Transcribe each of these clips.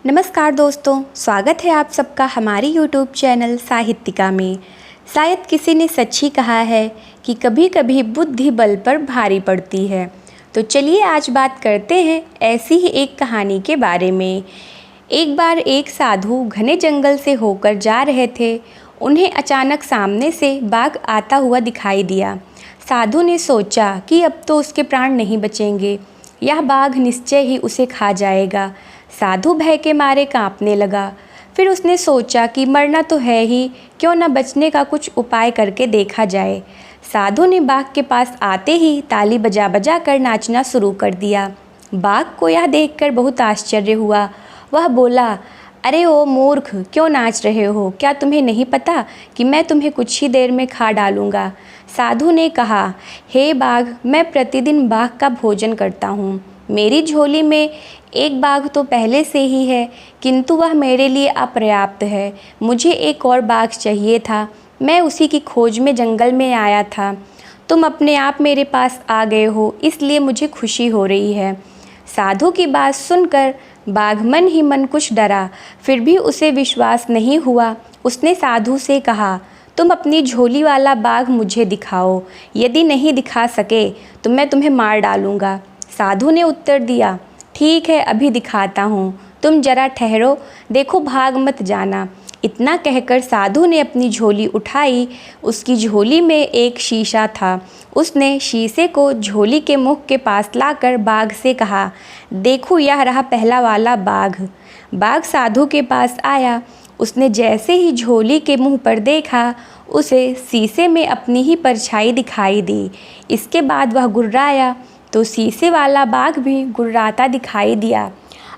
नमस्कार दोस्तों, स्वागत है आप सबका हमारी YouTube चैनल साहित्यिका में। शायद किसी ने सच ही कहा है कि कभी कभी बुद्धि बल पर भारी पड़ती है। तो चलिए आज बात करते हैं ऐसी ही एक कहानी के बारे में। एक बार एक साधु घने जंगल से होकर जा रहे थे। उन्हें अचानक सामने से बाघ आता हुआ दिखाई दिया। साधु ने सोचा कि अब तो उसके प्राण नहीं बचेंगे, यह बाघ निश्चय ही उसे खा जाएगा। साधु भय के मारे कांपने लगा। फिर उसने सोचा कि मरना तो है ही, क्यों न बचने का कुछ उपाय करके देखा जाए। साधु ने बाघ के पास आते ही ताली बजा बजा कर नाचना शुरू कर दिया। बाघ को यह देखकर बहुत आश्चर्य हुआ। वह बोला, अरे ओ मूर्ख, क्यों नाच रहे हो? क्या तुम्हें नहीं पता कि मैं तुम्हें कुछ ही देर में खा डालूंगा? साधु ने कहा, हे बाघ, मैं प्रतिदिन बाघ का भोजन करता हूँ। मेरी झोली में एक बाघ तो पहले से ही है, किंतु वह मेरे लिए अपर्याप्त है। मुझे एक और बाघ चाहिए था। मैं उसी की खोज में जंगल में आया था। तुम अपने आप मेरे पास आ गए हो, इसलिए मुझे खुशी हो रही है। साधु की बात सुनकर बाघ मन ही मन कुछ डरा, फिर भी उसे विश्वास नहीं हुआ। उसने साधु से कहा, तुम अपनी झोली वाला बाघ मुझे दिखाओ। यदि नहीं दिखा सके तो मैं तुम्हें मार डालूँगा। साधु ने उत्तर दिया, ठीक है, अभी दिखाता हूँ, तुम जरा ठहरो, देखो भाग मत जाना। इतना कहकर साधु ने अपनी झोली उठाई। उसकी झोली में एक शीशा था। उसने शीशे को झोली के मुख के पास लाकर बाघ से कहा, देखो यह रहा पहला वाला बाघ। बाघ साधु के पास आया। उसने जैसे ही झोली के मुंह पर देखा, उसे शीशे में अपनी ही परछाई दिखाई दी। इसके बाद वह गुर्राया तो शीशे वाला बाघ भी गुर्राता दिखाई दिया।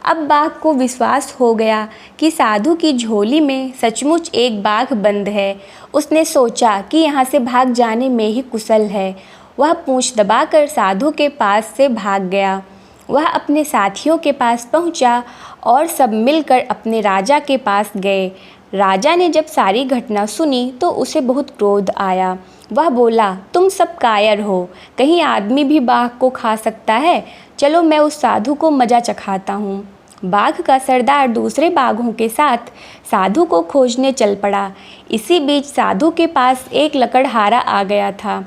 अब बाघ को विश्वास हो गया कि साधु की झोली में सचमुच एक बाघ बंद है। उसने सोचा कि यहाँ से भाग जाने में ही कुशल है। वह पूंछ दबाकर साधु के पास से भाग गया। वह अपने साथियों के पास पहुँचा और सब मिलकर अपने राजा के पास गए। राजा ने जब सारी घटना सुनी तो उसे बहुत क्रोध आया। वह बोला, तुम सब कायर हो, कहीं आदमी भी बाघ को खा सकता है? चलो मैं उस साधु को मज़ा चखाता हूँ। बाघ का सरदार दूसरे बाघों के साथ साधु को खोजने चल पड़ा। इसी बीच साधु के पास एक लकड़हारा आ गया था।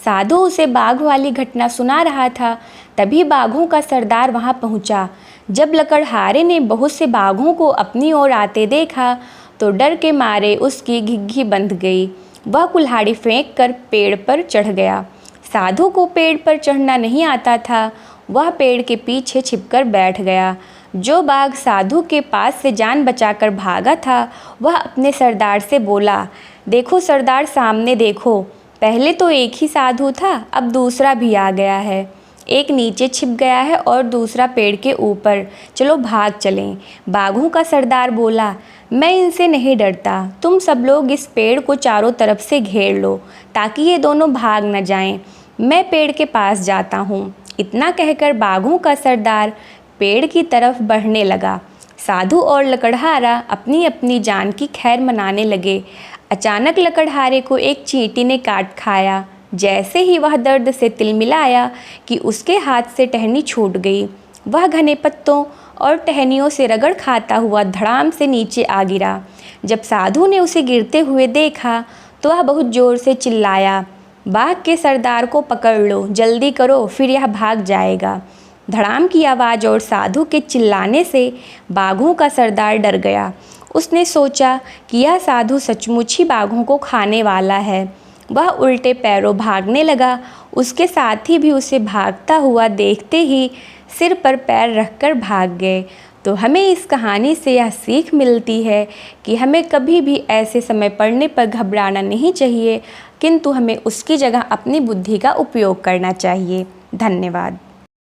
साधु उसे बाघ वाली घटना सुना रहा था। तभी बाघों का सरदार वहाँ पहुँचा। जब लकड़हारे ने बहुत से बाघों को अपनी ओर आते देखा तो डर के मारे उसकी घिघी बंध गई। वह कुल्हाड़ी फेंक कर पेड़ पर चढ़ गया। साधु को पेड़ पर चढ़ना नहीं आता था। वह पेड़ के पीछे छिपकर बैठ गया। जो बाघ साधु के पास से जान बचाकर भागा था, वह अपने सरदार से बोला, देखो सरदार, सामने देखो, पहले तो एक ही साधु था, अब दूसरा भी आ गया है। एक नीचे छिप गया है और दूसरा पेड़ के ऊपर। चलो भाग चलें। बाघों का सरदार बोला, मैं इनसे नहीं डरता। तुम सब लोग इस पेड़ को चारों तरफ से घेर लो ताकि ये दोनों भाग न जाएं। मैं पेड़ के पास जाता हूँ। इतना कहकर बाघों का सरदार पेड़ की तरफ बढ़ने लगा। साधु और लकड़हारा अपनी अपनी जान की खैर मनाने लगे। अचानक लकड़हारे को एक चींटी ने काट खाया। जैसे ही वह दर्द से तिलमिलाया कि उसके हाथ से टहनी छूट गई। वह घने पत्तों और टहनियों से रगड़ खाता हुआ धड़ाम से नीचे आ गिरा। जब साधु ने उसे गिरते हुए देखा तो वह बहुत ज़ोर से चिल्लाया, बाघ के सरदार को पकड़ लो, जल्दी करो, फिर यह भाग जाएगा। धड़ाम की आवाज़ और साधु के चिल्लाने से बाघों का सरदार डर गया। उसने सोचा कि यह साधु सचमुच ही बाघों को खाने वाला है। वह उल्टे पैरों भागने लगा। उसके साथी भी उसे भागता हुआ देखते ही सिर पर पैर रखकर भाग गए। तो हमें इस कहानी से यह सीख मिलती है कि हमें कभी भी ऐसे समय पड़ने पर घबराना नहीं चाहिए, किंतु हमें उसकी जगह अपनी बुद्धि का उपयोग करना चाहिए। धन्यवाद।